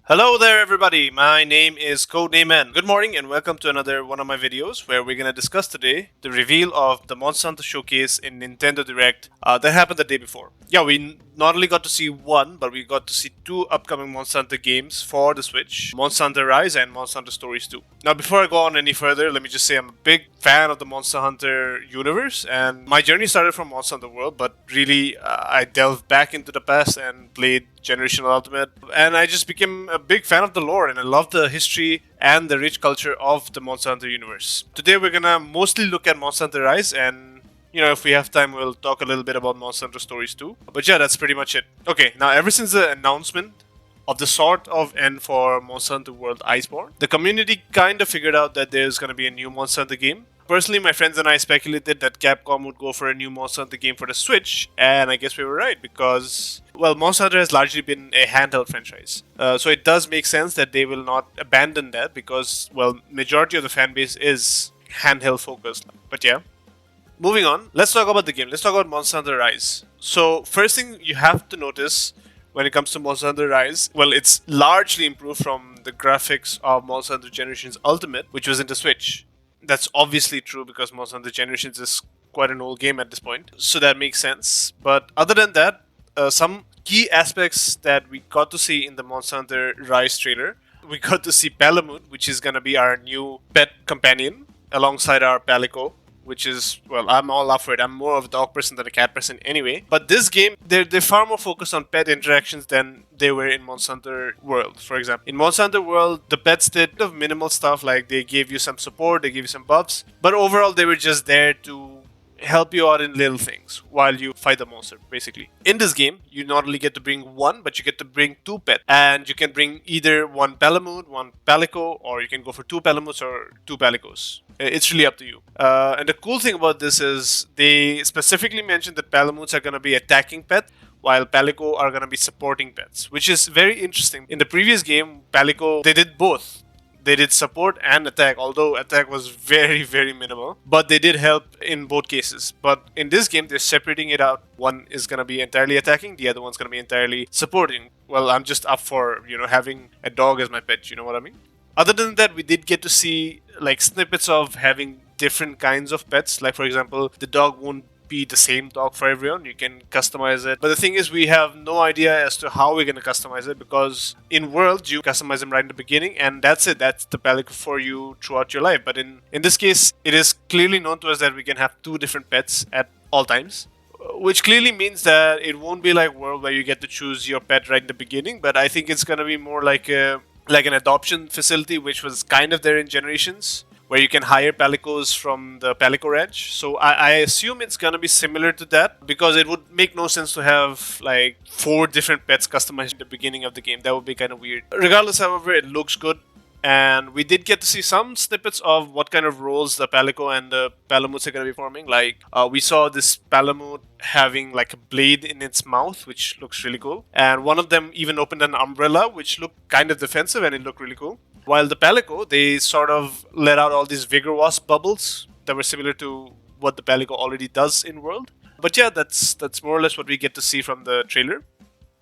Hello there everybody, my name is Codename. Good morning and welcome to another one of my videos where we're going to discuss today the reveal of the Monster Hunter Showcase in Nintendo Direct that happened the day before. Yeah, we not only got to see one, but we got to see two upcoming Monster Hunter games for the Switch, Monster Hunter Rise and Monster Hunter Stories 2. Now before I go on any further, let me just say I'm a big fan of the Monster Hunter universe, and my journey started from Monster Hunter World, but really I delved back into the past and played Generational Ultimate, and I just became a big fan of the lore, and I love the history and the rich culture of the Monster Hunter universe. Today we're gonna mostly look at Monster Hunter Rise, and if we have time, we'll talk a little bit about Monster Hunter Stories too. But yeah, that's pretty much it. Okay, now ever since the announcement of the sort of end for Monster Hunter World Iceborne, the community kind of figured out that there's gonna be a new Monster Hunter game. Personally, my friends and I speculated that Capcom would go for a new Monster Hunter game for the Switch, and I guess we were right because, well, Monster Hunter has largely been a handheld franchise. So it does make sense that they will not abandon that because, well, majority of the fan base is handheld focused. But yeah. Moving on, let's talk about the game. Let's talk about Monster Hunter Rise. So, first thing you have to notice when it comes to Monster Hunter Rise, well, it's largely improved from the graphics of Monster Hunter Generations Ultimate, which was in the Switch. That's obviously true because Monster Hunter Generations is quite an old game at this point, so that makes sense. But other than that, some key aspects that we got to see in the Monster Hunter Rise trailer, we got to see Palamute, which is gonna be our new pet companion alongside our Palico, which is, well, I'm all up for it. I'm more of a dog person than a cat person anyway. But this game, they're far more focused on pet interactions than they were in Monster Hunter World, for example. In Monster Hunter World, the pets did minimal stuff, like they gave you some support, they gave you some buffs, but overall they were just there to help you out in little things while you fight the monster, basically. In this game, you not only get to bring one, but you get to bring two pets. And you can bring either one Palamute, one Palico, or you can go for two Palamutes or two Palicos. It's really up to you. And the cool thing about this is they specifically mentioned that Palamutes are going to be attacking pets, while Palico are going to be supporting pets, which is very interesting. In the previous game, Palico, they did both. They did support and attack, although attack was very, very minimal. But they did help in both cases. But in this game, they're separating it out. One is going to be entirely attacking, the other one's going to be entirely supporting. Well, I'm just up for, having a dog as my pet, you know what I mean? Other than that, we did get to see like snippets of having different kinds of pets. Like, for example, the dog won't be the same dog for everyone. You can customize it. But the thing is, we have no idea as to how we're going to customize it because in World, you customize them right in the beginning and that's it. That's the Palico for you throughout your life. But in this case, it is clearly known to us that we can have two different pets at all times. Which clearly means that it won't be like World where you get to choose your pet right in the beginning. But I think it's going to be more like an adoption facility, which was kind of there in Generations, where you can hire Palicos from the Palico Ranch. So I assume it's gonna be similar to that because it would make no sense to have like 4 different pets customized at the beginning of the game. That would be kind of weird. Regardless, however, it looks good. And we did get to see some snippets of what kind of roles the Palico and the Palamutes are going to be forming. Like, we saw this Palamute having like a blade in its mouth, which looks really cool. And one of them even opened an umbrella, which looked kind of defensive and it looked really cool. While the Palico, they sort of let out all these Vigor Wasp bubbles that were similar to what the Palico already does in World. But yeah, that's more or less what we get to see from the trailer.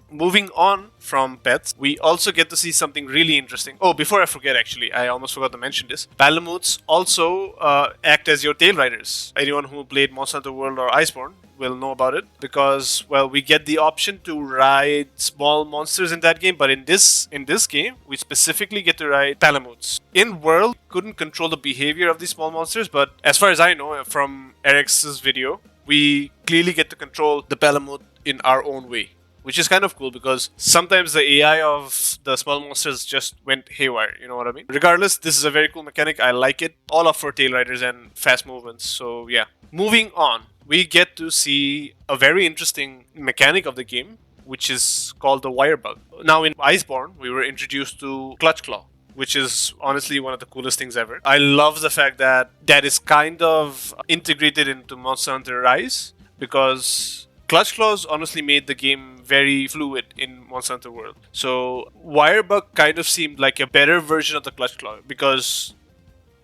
Moving on from pets, we also get to see something really interesting. Oh, before I forget, actually, I almost forgot to mention this. Palamutes also act as your tail riders. Anyone who played Monster Hunter World or Iceborne will know about it because, well, we get the option to ride small monsters in that game, but in this game, we specifically get to ride Palamutes. In World, couldn't control the behavior of these small monsters, but as far as I know from Eric's video, we clearly get to control the Palamute in our own way, which is kind of cool because sometimes the AI of the small monsters just went haywire, you know what I mean? Regardless, this is a very cool mechanic. I like it. All up for tail riders and fast movements. So yeah. Moving on, we get to see a very interesting mechanic of the game, which is called the wire bug. Now in Iceborne, we were introduced to Clutch Claw, which is honestly one of the coolest things ever. I love the fact that that is kind of integrated into Monster Hunter Rise because Clutch Claws honestly made the game very fluid in Monster Hunter World. So Wirebug kind of seemed like a better version of the Clutch Claw because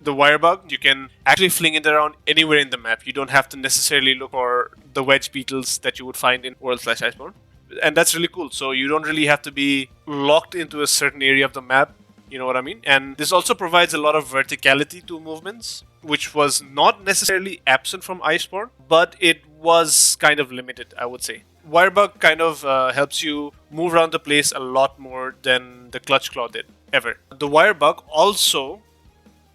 the Wirebug, you can actually fling it around anywhere in the map. You don't have to necessarily look for the wedge beetles that you would find in World/Iceborne. and that's really cool. So you don't really have to be locked into a certain area of the map. You know what I mean? And this also provides a lot of verticality to movements, which was not necessarily absent from Iceborne, but it was kind of limited, I would say. Wirebug kind of helps you move around the place a lot more than the Clutch Claw did, ever. The Wirebug also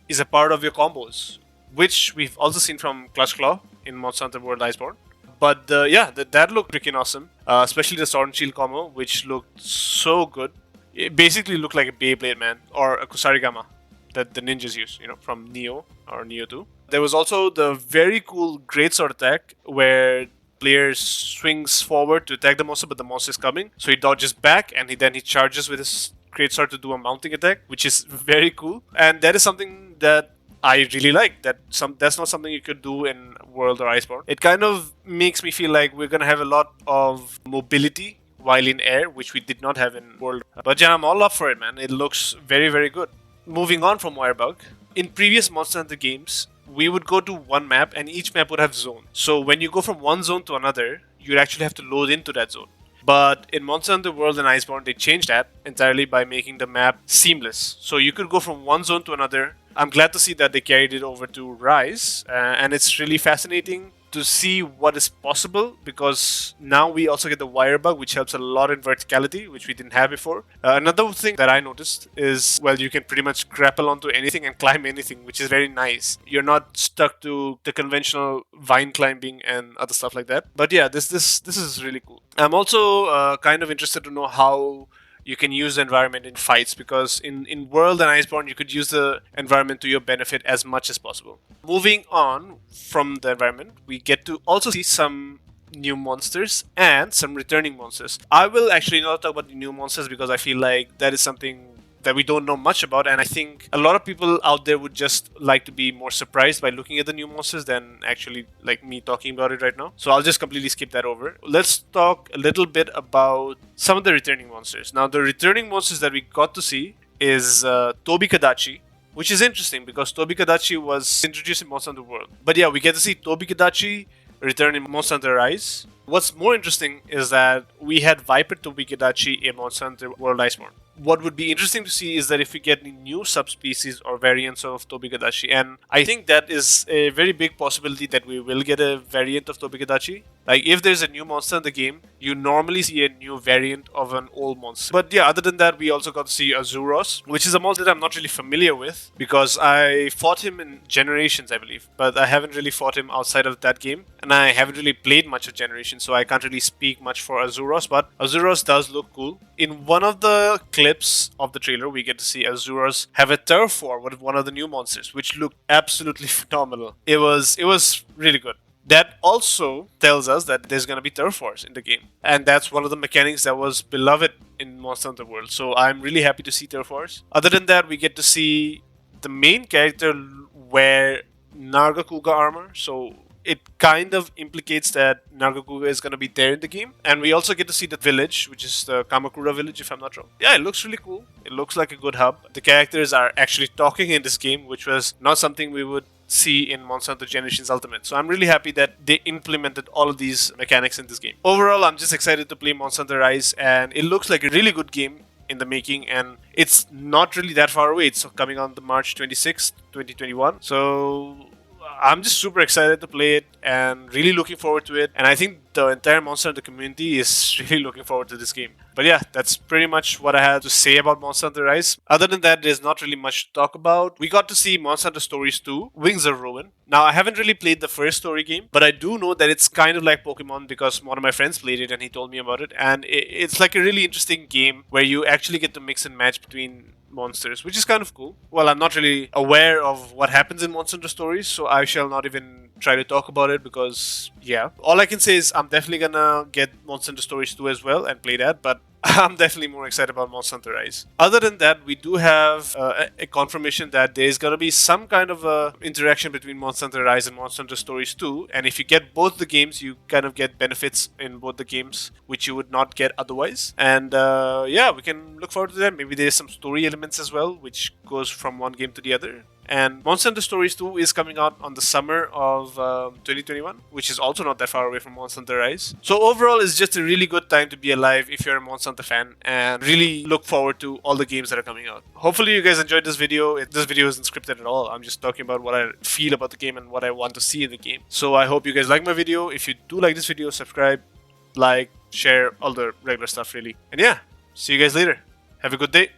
is a part of your combos, which we've also seen from Clutch Claw in Monster Hunter World Iceborne. But that looked freaking awesome, especially the Sword and Shield combo, which looked so good. It basically looked like a Beyblade, man, or a Kusarigama that the ninjas use, from Nioh or Nioh 2. There was also the very cool Greatsword attack where player swings forward to attack the monster, but the monster is coming, so he dodges back and he charges with his Greatsword to do a mounting attack, which is very cool. And that is something that I really like. That's not something you could do in World or Iceborne. It kind of makes me feel like we're gonna have a lot of mobility while in air, which we did not have in World. But yeah, I'm all up for it, man. It looks very, very good. Moving on from Wirebug, in previous Monster Hunter games, we would go to one map and each map would have zones. So when you go from one zone to another, you'd actually have to load into that zone. But in Monster Hunter World and Iceborne, they changed that entirely by making the map seamless. So you could go from one zone to another. I'm glad to see that they carried it over to Rise, and it's really fascinating to see what is possible, because now we also get the Wirebug, which helps a lot in verticality, which we didn't have before. Another thing that I noticed is, well, you can pretty much grapple onto anything and climb anything, which is very nice. You're not stuck to the conventional vine climbing and other stuff like that. But yeah, this is really cool. I'm also kind of interested to know how you can use the environment in fights, because in World and Iceborne, you could use the environment to your benefit as much as possible. Moving on from the environment, we get to also see some new monsters and some returning monsters. I will actually not talk about the new monsters because I feel like that is something that we don't know much about, and I think a lot of people out there would just like to be more surprised by looking at the new monsters than actually like me talking about it right now. So I'll just completely skip that over. Let's talk a little bit about some of the returning monsters. Now, the returning monsters that we got to see is Tobi Kadachi, which is interesting because Tobi Kadachi was introduced in Monster Hunter World. But yeah, we get to see Tobi Kadachi return in Monster Hunter Rise. What's more interesting is that we had Viper Tobi Kadachi in Monster Hunter World Iceborne. What would be interesting to see is that if we get any new subspecies or variants of Tobi Kadachi, and I think that is a very big possibility that we will get a variant of Tobi Kadachi. Like, if there's a new monster in the game, you normally see a new variant of an old monster. But yeah, other than that, we also got to see Azuros, which is a monster that I'm not really familiar with because I fought him in Generations, I believe. But I haven't really fought him outside of that game, and I haven't really played much of Generations, so I can't really speak much for Azuros, but Azuros does look cool. In one of the clips of the trailer, we get to see Azuros have a turf war with one of the new monsters, which looked absolutely phenomenal. It was really good. That also tells us that there's going to be turf wars in the game. And that's one of the mechanics that was beloved in Monster Hunter World. So I'm really happy to see turf wars. Other than that, we get to see the main character wear Nargacuga armor. So it kind of implicates that Nargacuga is going to be there in the game. And we also get to see the village, which is the Kamakura village, if I'm not wrong. Yeah, it looks really cool. It looks like a good hub. The characters are actually talking in this game, which was not something we would see in Monster Hunter Generations Ultimate. So I'm really happy that they implemented all of these mechanics in this game. Overall, I'm just excited to play Monster Hunter Rise, and it looks like a really good game in the making, and it's not really that far away. It's coming on the March 26th, 2021. So I'm just super excited to play it and really looking forward to it. And I think the entire Monster Hunter community is really looking forward to this game. But yeah, that's pretty much what I had to say about Monster Hunter Rise. Other than that, there's not really much to talk about. We got to see Monster Hunter Stories 2, Wings of Ruin. Now, I haven't really played the first story game, but I do know that it's kind of like Pokemon because one of my friends played it and he told me about it. And it's like a really interesting game where you actually get to mix and match between monsters, which is kind of cool. Well, I'm not really aware of what happens in Monster Hunter Stories, so I shall not even try to talk about it because, yeah. All I can say is I'm definitely gonna get Monster Hunter Stories 2 as well and play that, but I'm definitely more excited about Monster Hunter Rise. Other than that, we do have a confirmation that there's gonna be some kind of interaction between Monster Hunter Rise and Monster Hunter Stories 2, and if you get both the games, you kind of get benefits in both the games, which you would not get otherwise. And yeah, we can look forward to that. Maybe there's some story elements as well, which goes from one game to the other. And Monster Hunter Stories 2 is coming out on the summer of 2021, which is also not that far away from Monster Hunter Rise. So overall, it's just a really good time to be alive if you're a Monster Hunter fan, and really look forward to all the games that are coming out. Hopefully you guys enjoyed this video. This video isn't scripted at all. I'm just talking about what I feel about the game and what I want to see in the game. So I hope you guys like my video. If you do like this video, subscribe, like, share, all the regular stuff really. And yeah, see you guys later. Have a good day.